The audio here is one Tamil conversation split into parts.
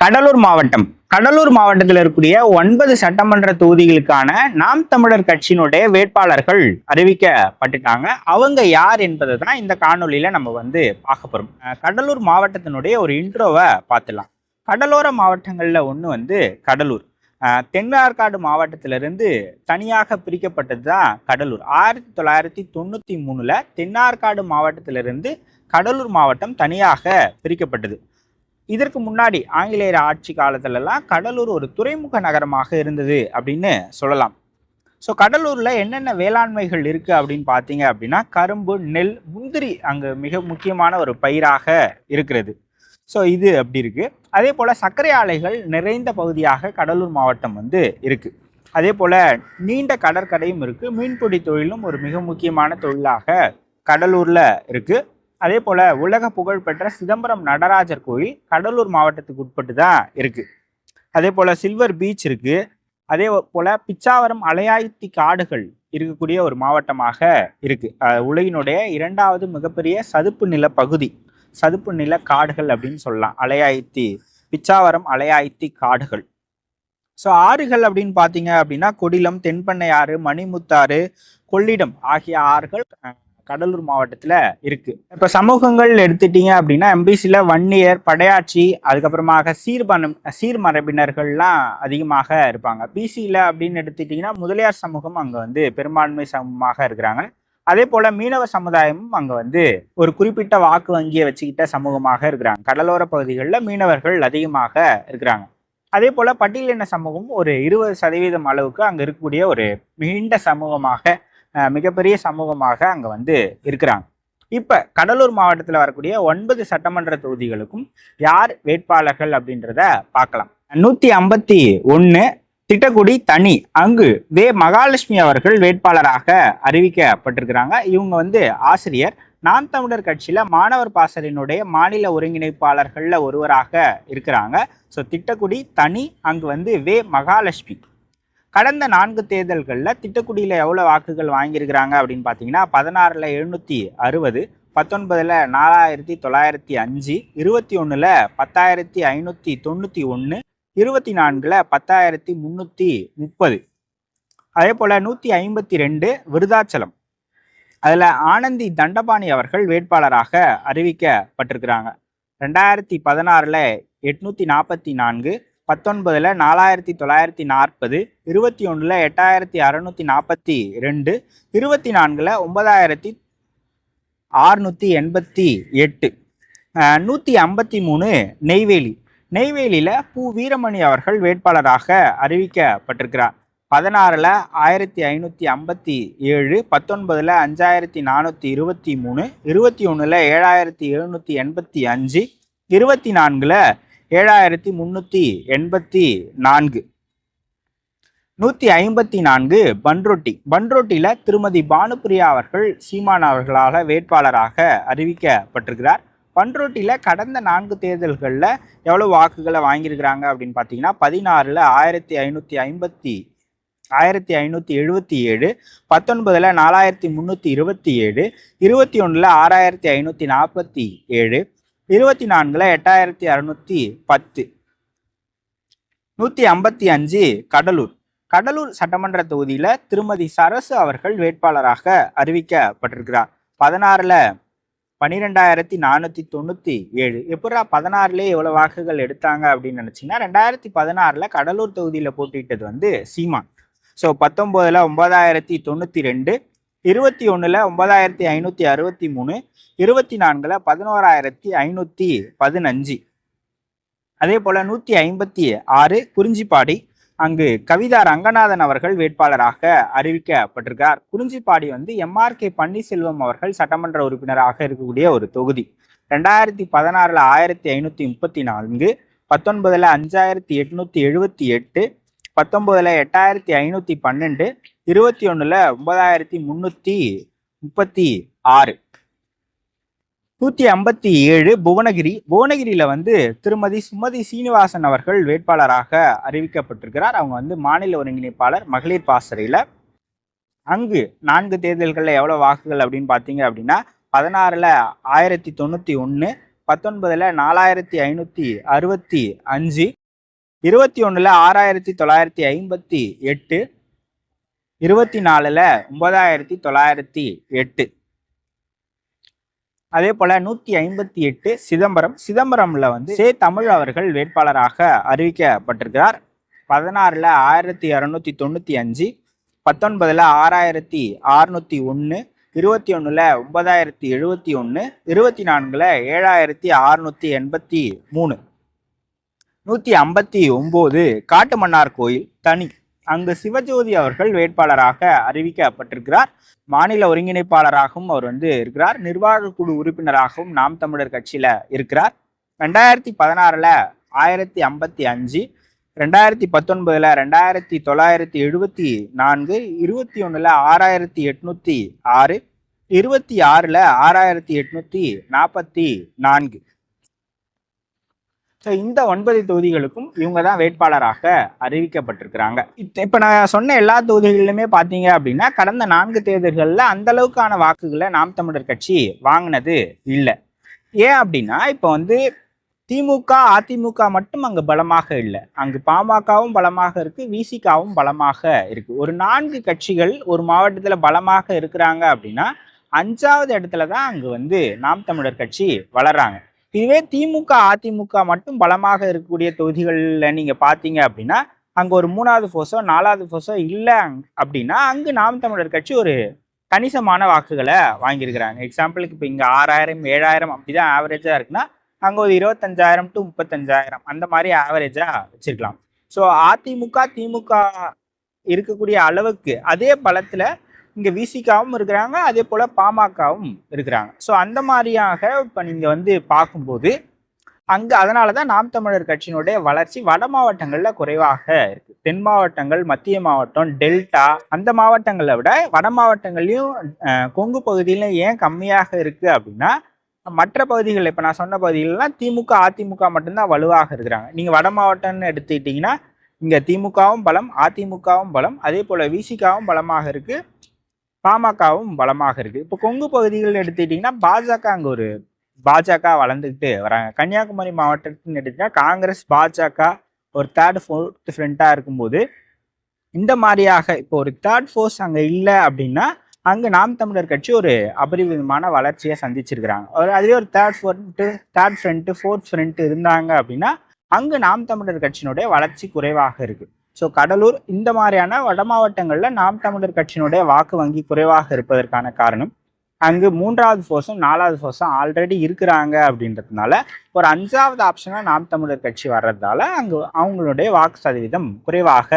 கடலூர் மாவட்டம். கடலூர் மாவட்டத்தில் இருக்கக்கூடிய 9 சட்டமன்ற தொகுதிகளுக்கான நாம் தமிழர் கட்சியினுடைய வேட்பாளர்கள் அறிவிக்கப்பட்டுட்டாங்க. அவங்க யார் என்பதை தான் இந்த காணொலியில நம்ம பார்க்க போறோம். கடலூர் மாவட்டத்தினுடைய ஒரு இன்ட்ரோவை பார்த்துலாம். கடலோர மாவட்டங்கள்ல ஒன்று கடலூர். தென்னார்காடு மாவட்டத்திலிருந்து தனியாக பிரிக்கப்பட்டது தான் கடலூர். 1993 தென்னார்காடு மாவட்டத்திலிருந்து கடலூர் மாவட்டம் தனியாக பிரிக்கப்பட்டது. இதற்கு முன்னாடி ஆங்கிலேயர் ஆட்சி காலத்துலலாம் கடலூர் ஒரு துறைமுக நகரமாக இருந்தது அப்படின்னு சொல்லலாம். ஸோ கடலூரில் என்னென்ன வேளாண்மைகள் இருக்குது அப்படின்னு பார்த்தீங்க அப்படின்னா கரும்பு, நெல், முந்திரி அங்கே மிக முக்கியமான ஒரு பயிராக இருக்கிறது. ஸோ இது அப்படி இருக்குது. அதே போல் சர்க்கரை ஆலைகள் நிறைந்த பகுதியாக கடலூர் மாவட்டம் இருக்குது. அதே போல் நீண்ட கடற்கரையும் இருக்குது. மீன்பிடி தொழிலும் ஒரு மிக முக்கியமான தொழிலாக கடலூரில் இருக்குது. அதே போல் உலக புகழ்பெற்ற சிதம்பரம் நடராஜர் கோயில் கடலூர் மாவட்டத்துக்கு உட்பட்டு தான் இருக்குது. அதே போல் சில்வர் பீச் இருக்குது. அதே போல் பிச்சாவரம் அலையாய்த்தி காடுகள் இருக்கக்கூடிய ஒரு மாவட்டமாக இருக்குது. உலகினுடைய 2வது மிகப்பெரிய சதுப்பு நில பகுதி, சதுப்பு நில காடுகள் அப்படின்னு சொல்லலாம். பிச்சாவரம் அலையாய்த்தி காடுகள். ஸோ ஆறுகள் அப்படின்னு பார்த்தீங்க அப்படின்னா கொடிலம், தென்பண்ணை ஆறு, மணிமுத்தாறு, கொள்ளிடம் ஆகிய ஆறுகள் கடலூர் மாவட்டத்தில் இருக்குது. இப்போ சமூகங்கள் எடுத்துட்டீங்க அப்படின்னா எம்பிசியில் வன்னியர், படையாட்சி, அதுக்கப்புறமாக சீர்மரபினர்கள்லாம் அதிகமாக இருப்பாங்க. பிசியில் அப்படின்னு எடுத்துட்டிங்கன்னா முதலியார் சமூகம் அங்கே பெரும்பான்மை சமூகமாக இருக்கிறாங்க. அதே போல் மீனவ சமுதாயமும் அங்கே ஒரு குறிப்பிட்ட வாக்கு வங்கியை வச்சுக்கிட்ட சமூகமாக இருக்கிறாங்க. கடலோர பகுதிகளில் மீனவர்கள் அதிகமாக இருக்கிறாங்க. அதே போல் பட்டியலின சமூகம் ஒரு 20% அளவுக்கு அங்கே இருக்கக்கூடிய ஒரு நீண்ட சமூகமாக, மிகப்பெரிய சமூகமாக அங்கே இருக்கிறாங்க. இப்போ கடலூர் மாவட்டத்தில் வரக்கூடிய 9 சட்டமன்ற தொகுதிகளுக்கும் யார் வேட்பாளர்கள் அப்படின்றத பார்க்கலாம். 151 திட்டக்குடி தனி, அங்கு வே மகாலட்சுமி அவர்கள் வேட்பாளராக அறிவிக்கப்பட்டிருக்கிறாங்க. இவங்க ஆசிரியர், நாம் தமிழர் கட்சியில மாணவர் பாசறையினுடைய மாநில ஒருங்கிணைப்பாளர்கள்ல ஒருவராக இருக்கிறாங்க. ஸோ திட்டக்குடி தனி, அங்கு வே மகாலட்சுமி. கடந்த 4 தேர்தல்களில் திட்டக்குடியில் எவ்வளோ வாக்குகள் வாங்கியிருக்கிறாங்க அப்படின்னு பார்த்தீங்கன்னா 16ல் 760, 19ல் 4905, 21ல் 10591, 24ல் 10330. அதே போல் 152 விருதாச்சலம். அதில் ஆனந்தி தண்டபாணி அவர்கள் வேட்பாளராக அறிவிக்கப்பட்டிருக்கிறாங்க. 2016ல் 844, 19ல் 4940, 21ல் 8642, 24ல் 9688. 153 நெய்வேலி. நெய்வேலியில் பூ வீரமணி அவர்கள் வேட்பாளராக அறிவிக்கப்பட்டிருக்கிறார். 16ல் 1557, 19ல் 5423, 21ல் 7785, 24ல் 7384. 154 பன்ருட்டி. பன்ருட்டியில் திருமதி பானுப்பிரியா அவர்கள் சீமான் அவர்களால் வேட்பாளராக அறிவிக்கப்பட்டிருக்கிறார். பன்ருட்டியில் கடந்த 4 தேர்தல்களில் எவ்வளோ வாக்குகளை வாங்கியிருக்கிறாங்க அப்படின்னு பார்த்தீங்கன்னா 16ல் 1577, 19ல் 4327, 21ல் 6547, 24ல் 8610. 155 கடலூர். கடலூர் சட்டமன்ற தொகுதியில் திருமதி சரசு அவர்கள் வேட்பாளராக அறிவிக்கப்பட்டிருக்கிறார். 16ல் 12497. எப்படா 16லே எவ்வளோ வாக்குகள் எடுத்தாங்க அப்படின்னு நினச்சிங்கன்னா 2016ல் கடலூர் தொகுதியில் போட்டியிட்டது சீமான். ஸோ 19ல் 9092, 21ல் 9563, 24ல் 11515. அதே போல் 156 குறிஞ்சிப்பாடி, அங்கு கவிதா ரங்கநாதன் அவர்கள் வேட்பாளராக அறிவிக்கப்பட்டிருக்கார். குறிஞ்சிப்பாடி MRK பன்னீர்செல்வம் அவர்கள் சட்டமன்ற உறுப்பினராக இருக்கக்கூடிய ஒரு தொகுதி. 2016ல் 1534, 19ல் 5878, 19ல் 8512, 21ல் 9336. 157 புவனகிரி. புவனகிரியில் திருமதி சுமதி சீனிவாசன் அவர்கள் வேட்பாளராக அறிவிக்கப்பட்டிருக்கிறார். அவங்க மாநில ஒருங்கிணைப்பாளர் மகளிர் பாசறையில். அங்கு 4 தேர்தல்களில் எவ்வளோ வாக்குகள் அப்படின்னு பார்த்தீங்க அப்படின்னா 16ல் 1091, 19ல் 4565, 21ல் 6958, 24ல் 9908. அதே போல 158 சிதம்பரம்ல வந்து சே தமிழ் அவர்கள் வேட்பாளராக அறிவிக்கப்பட்டிருக்கிறார். 16ல் 1295, 19ல் 6601, 21ல் 9071, 24ல் 7683. 159 காட்டுமன்னார் கோயில் தனி, அங்கு சிவஜோதி அவர்கள் வேட்பாளராக அறிவிக்கப்பட்டிருக்கிறார். மாநில ஒருங்கிணைப்பாளராகவும் அவர் வந்து இருக்கிறார். நிர்வாக குழு உறுப்பினராகவும் நாம் தமிழர் கட்சியில இருக்கிறார். 2016ல் 1055, 2019ல் 2974, 21ல் 6806, 26ல் 6844. ஸோ இந்த 9 தொகுதிகளுக்கும் இவங்க தான் வேட்பாளராக அறிவிக்கப்பட்டிருக்கிறாங்க. இப்போ நான் சொன்ன எல்லா தொகுதிகளிலுமே பார்த்தீங்க அப்படின்னா கடந்த 4 தேர்தல்களில் அந்த அளவுக்கான வாக்குகளை நாம் தமிழர் கட்சி வாங்கினது இல்லை. ஏன் அப்படின்னா இப்போ வந்து திமுக அதிமுக மட்டும் அங்கே பலமாக இல்லை, அங்கு பாமகவும் பலமாக இருக்கு, விசிகாவும் பலமாக இருக்கு. ஒரு 4 கட்சிகள் ஒரு மாவட்டத்தில் பலமாக இருக்கிறாங்க அப்படின்னா 5வது இடத்துல தான் அங்கு வந்து நாம் தமிழர் கட்சி வளர்றாங்க. இதுவே திமுக அதிமுக மட்டும் பலமாக இருக்கக்கூடிய தொகுதிகளில் நீங்க பார்த்தீங்க அப்படின்னா அங்க ஒரு 3வது ஃபோர்ஸோ 4வது ஃபோர்ஸோ இல்லை அப்படின்னா அங்கு நாம் தமிழர் கட்சி ஒரு கணிசமான வாக்குகளை வாங்கியிருக்கிறாங்க. எக்ஸாம்பிளுக்கு இப்போ இங்க 6000 7000 அப்படிதான் ஆவரேஜா இருக்குன்னா அங்க ஒரு 25,000 to 35,000 அந்த மாதிரி ஆவரேஜா வச்சிருக்கலாம். ஸோ அதிமுக திமுக இருக்கக்கூடிய அளவுக்கு அதே பலத்துல இங்க விசிகாவும் இருக்கிறாங்க, அதே போல பாமகவும் இருக்கிறாங்க. ஸோ அந்த மாதிரியாக இப்ப நீங்க வந்து பார்க்கும்போது அங்க அதனாலதான் நாம் தமிழர் கட்சியினுடைய வளர்ச்சி வட மாவட்டங்கள்ல குறைவாக இருக்கு. தென் மாவட்டங்கள், மத்திய மாவட்டம், டெல்டா அந்த மாவட்டங்களை விட வட மாவட்டங்கள்லயும் கொங்கு பகுதியில ஏன் கம்மியாக இருக்கு அப்படின்னா மற்ற பகுதிகள் இப்ப நான் சொன்ன பகுதிகளெல்லாம் திமுக அதிமுக மட்டும்தான் வலுவாக இருக்கிறாங்க. நீங்க வட மாவட்டம்னு எடுத்துக்கிட்டீங்கன்னா இங்க திமுகவும் பலம், அதிமுகவும் பலம், அதே போல விசிகாவும் பலமாக இருக்கு, பாமகவும் பலமாக இருக்கு. இப்போ கொங்கு பகுதிகள் எடுத்துக்கிட்டீங்கன்னா பாஜக அங்க ஒரு பாஜக வளர்ந்துக்கிட்டு வராங்க. கன்னியாகுமரி மாவட்டத்தின்னு எடுத்துக்கிட்டா காங்கிரஸ் பாஜக ஒரு 3rd 4th ஃப்ரண்டா இருக்கும்போது இந்த மாதிரியாக இப்போ ஒரு 3rd ஃபோர்ஸ் அங்க இல்லை அப்படின்னா அங்கு நாம் தமிழர் கட்சி ஒரு அபரிவிதமான வளர்ச்சியை சந்திச்சிருக்கிறாங்க. அதுவே ஒரு 3rd ஃப்ரண்ட் 4th ஃப்ரண்ட் இருந்தாங்க அப்படின்னா அங்கு நாம் தமிழர் கட்சியினுடைய வளர்ச்சி குறைவாக இருக்கு. ஸோ கடலூர் இந்த மாதிரியான வட மாவட்டங்களில் நாம் தமிழர் கட்சியினுடைய வாக்கு வங்கி குறைவாக இருப்பதற்கான காரணம் அங்கு 3வது ஃபோர்ஸும் 4வது ஃபோர்ஸும் ஆல்ரெடி இருக்கிறாங்க அப்படின்றதுனால ஒரு 5வது ஆப்ஷனாக நாம் தமிழர் கட்சி வர்றதால அங்கு அவங்களுடைய வாக்கு சதவீதம் குறைவாக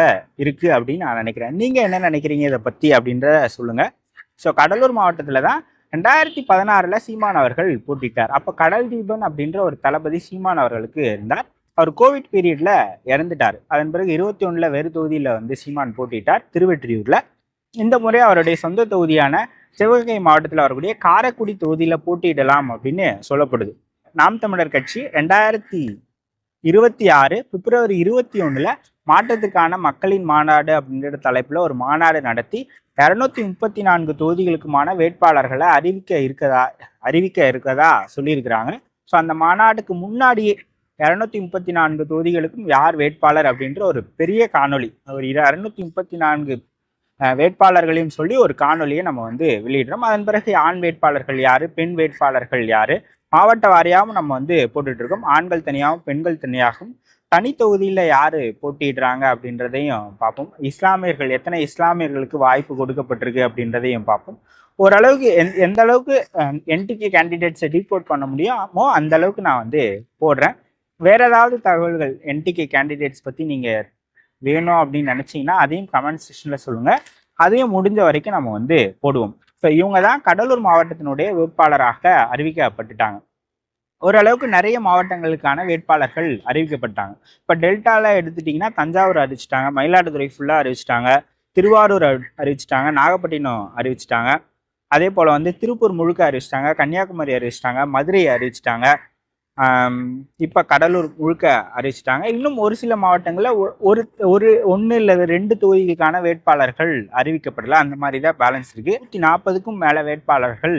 இருக்கு அப்படின்னு நான் நினைக்கிறேன். நீங்க என்ன நினைக்கிறீங்க இதை பத்தி அப்படின்ற சொல்லுங்க. ஸோ கடலூர் மாவட்டத்தில் தான் 2016ல் சீமான் அவர்கள் போட்டிட்டார். அப்போ கடல் தீபன் அப்படின்ற ஒரு தளபதி சீமான் அவர்களுக்கு இருந்தார். அவர் கோவிட் பீரியட்ல இறந்துட்டார். அதன் பிறகு 21ல் வேறு தொகுதியில வந்து சீமான் போட்டிட்டார், திருவெற்றியூர்ல. இந்த முறை அவருடைய சொந்த தொகுதியான சிவகங்கை மாவட்டத்தில் வரக்கூடிய காரைக்குடி தொகுதியில போட்டியிடலாம் அப்படின்னு சொல்லப்படுது. நாம் தமிழர் கட்சி 2026 பிப்ரவரி 21ல் மாற்றத்துக்கான மக்களின் மாநாடு அப்படின்ற தலைப்புல ஒரு மாநாடு நடத்தி 234 தொகுதிகளுக்குமான வேட்பாளர்களை அறிவிக்க இருக்கதா சொல்லியிருக்கிறாங்க. ஸோ அந்த மாநாட்டுக்கு முன்னாடியே 234 தொகுதிகளுக்கும் யார் வேட்பாளர் அப்படின்ற ஒரு பெரிய காணொலி, ஒரு 234 வேட்பாளர்களையும் சொல்லி ஒரு காணொலியை நம்ம வந்து வெளியிடுறோம். அதன் பிறகு ஆண் வேட்பாளர்கள் யாரு, பெண் வேட்பாளர்கள் யாரு, மாவட்ட வாரியாகவும் நம்ம வந்து போட்டுட்டு இருக்கோம். ஆண்கள் தனியாகவும் பெண்கள் தனியாகவும் தனி தொகுதியில் யாரு போட்டிடுறாங்க அப்படின்றதையும் பார்ப்போம். இஸ்லாமியர்கள் எத்தனை இஸ்லாமியர்களுக்கு வாய்ப்பு கொடுக்கப்பட்டிருக்கு அப்படின்றதையும் பார்ப்போம். ஓரளவுக்கு எந்த அளவுக்கு என்டிகே கேண்டிடேட்ஸை ரிப்போர்ட் பண்ண முடியுமோ அந்த அளவுக்கு நான் வந்து போடுறேன். வேற ஏதாவது தகவல்கள் என்டிகே கேண்டிடேட்ஸ் பற்றி நீங்கள் வேணும் அப்படின்னு நினச்சிங்கன்னா அதையும் கமெண்ட் செக்ஷனில் சொல்லுங்கள். அதையும் முடிஞ்ச வரைக்கும் நம்ம வந்து போடுவோம். இப்போ இவங்க தான் கடலூர் மாவட்டத்தினுடைய வேட்பாளராக அறிவிக்கப்பட்டுட்டாங்க. ஓரளவுக்கு நிறைய மாவட்டங்களுக்கான வேட்பாளர்கள் அறிவிக்கப்பட்டாங்க. இப்போ டெல்டாவில் எடுத்துட்டிங்கன்னா தஞ்சாவூர் அறிவிச்சிட்டாங்க, மயிலாடுதுறை ஃபுல்லாக அறிவிச்சிட்டாங்க, திருவாரூர் அறிவிச்சிட்டாங்க, நாகப்பட்டினம் அறிவிச்சிட்டாங்க, அதே போல் வந்து திருப்பூர் முழுக்க அறிவிச்சிட்டாங்க, கன்னியாகுமரி அறிவிச்சிட்டாங்க, மதுரை அறிவிச்சிட்டாங்க, இப்போ கடலூர் முழுக்க அறிவிச்சிட்டாங்க. இன்னும் ஒரு சில மாவட்டங்களில் ஒன்று இல்லை 2 தொகுதிகளுக்கான வேட்பாளர்கள் அறிவிக்கப்படல. அந்த மாதிரி தான் பேலன்ஸ் இருக்குது. 140க்கும் மேலே வேட்பாளர்கள்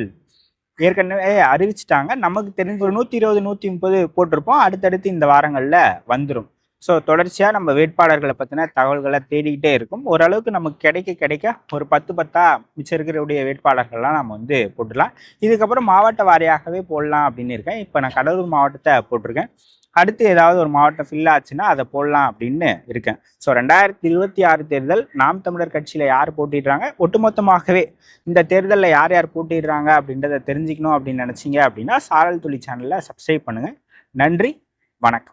ஏற்கனவே அறிவிச்சிட்டாங்க. நமக்கு தெரிஞ்ச ஒரு 120, 130 போட்டிருப்போம். அடுத்தடுத்து இந்த வாரங்கள்ல வந்துரும். ஸோ தொடர்ச்சியா நம்ம வேட்பாளர்களை பத்தின தகவல்களை தேடிக்கிட்டே இருக்கும். ஓரளவுக்கு நமக்கு கிடைக்க ஒரு 10 மிச்சம் இருக்கிறவுடைய வேட்பாளர்கள்லாம் நம்ம வந்து போட்டுடலாம். இதுக்கப்புறம் மாவட்ட வாரியாகவே போடலாம் அப்படின்னு இருக்கேன். இப்போ நான் கடலூர் மாவட்டத்தை போட்டிருக்கேன். அடுத்து ஏதாவது ஒரு மாவட்டம் ஃபில் ஆச்சுன்னா அதை போடலாம் அப்படின்னு இருக்கேன். ஸோ 2026 தேர்தல் நாம் தமிழர் கட்சியில யார் போட்டிடுறாங்க, ஒட்டுமொத்தமாகவே இந்த தேர்தலில் யார் யார் போட்டிடுறாங்க அப்படின்றத தெரிஞ்சுக்கணும் அப்படின்னு நினைச்சீங்க அப்படின்னா சாரல் துளி சேனலை சப்ஸ்கிரைப் பண்ணுங்க. நன்றி, வணக்கம்.